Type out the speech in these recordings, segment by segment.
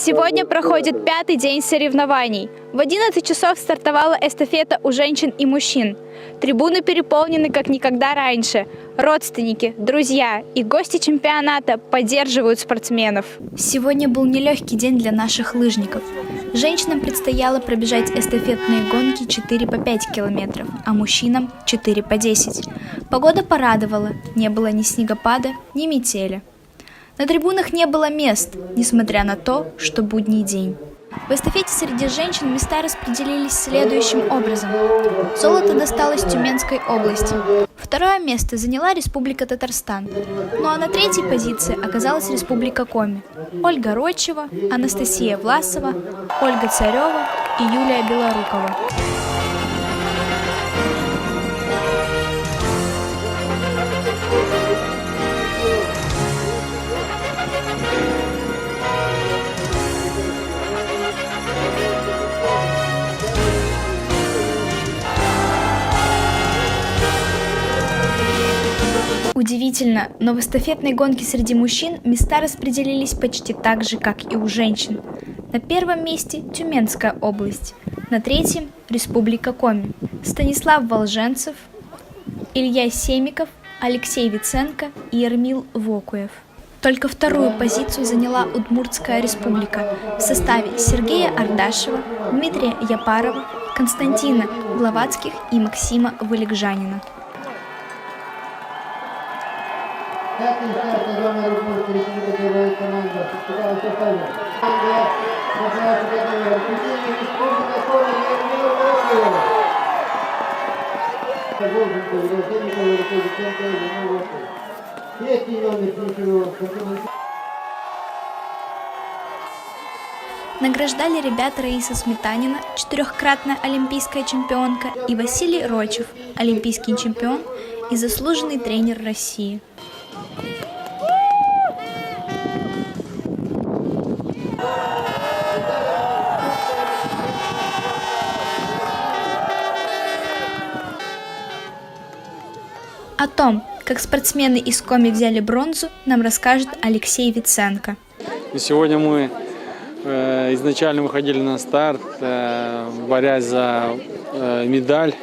Сегодня проходит 5-й день соревнований. В 11 часов стартовала эстафета у женщин и мужчин. Трибуны переполнены как никогда раньше. Родственники, друзья и гости чемпионата поддерживают спортсменов. Сегодня был нелегкий день для наших лыжников. Женщинам предстояло пробежать эстафетные гонки 4 по 5 километров, а мужчинам 4 по 10. Погода порадовала, не было ни снегопада, ни метели. На трибунах не было мест, несмотря на то, что будний день. В эстафете среди женщин места распределились следующим образом. Золото досталось Тюменской области. Второе место заняла Республика Татарстан. Ну а на третьей позиции оказалась Республика Коми. Ольга Рочева, Анастасия Власова, Ольга Царева и Юлия Белорукова. Удивительно, но в эстафетной гонке среди мужчин места распределились почти так же, как и у женщин. На первом месте Тюменская область, на третьем – Республика Коми. Станислав Волженцев, Илья Семиков, Алексей Виценко и Ермил Вокуев. Только вторую позицию заняла Удмуртская республика в составе Сергея Ардашева, Дмитрия Япарова, Константина Гловацких и Максима Валикжанина. Награждали ребят Раиса Сметанина, четырехкратная олимпийская чемпионка, и Василий Рочев, олимпийский чемпион и заслуженный тренер России. О том, как спортсмены из Коми взяли бронзу, нам расскажет Алексей Виценко. Сегодня мы изначально выходили на старт, борясь за медаль.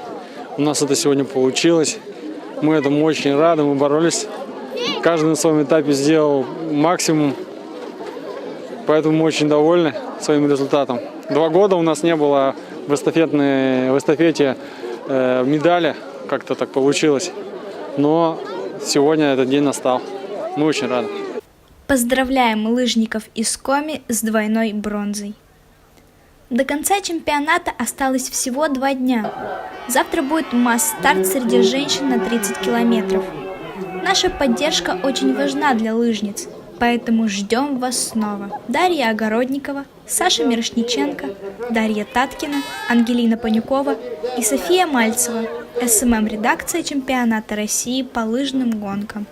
У нас это сегодня получилось. Мы этому очень рады, мы боролись. Каждый на своем этапе сделал максимум, поэтому мы очень довольны своим результатом. 2 года у нас не было в эстафете медали, как-то так получилось. Но сегодня этот день настал. Мы очень рады. Поздравляем лыжников из Коми с двойной бронзой. До конца чемпионата осталось всего 2 дня. Завтра будет масс-старт среди женщин на 30 километров. Наша поддержка очень важна для лыжниц, поэтому ждем вас снова. Дарья Огородникова, Саша Мирошниченко, Дарья Таткина, Ангелина Панюкова и София Мальцева. СММ-редакция чемпионата России по лыжным гонкам.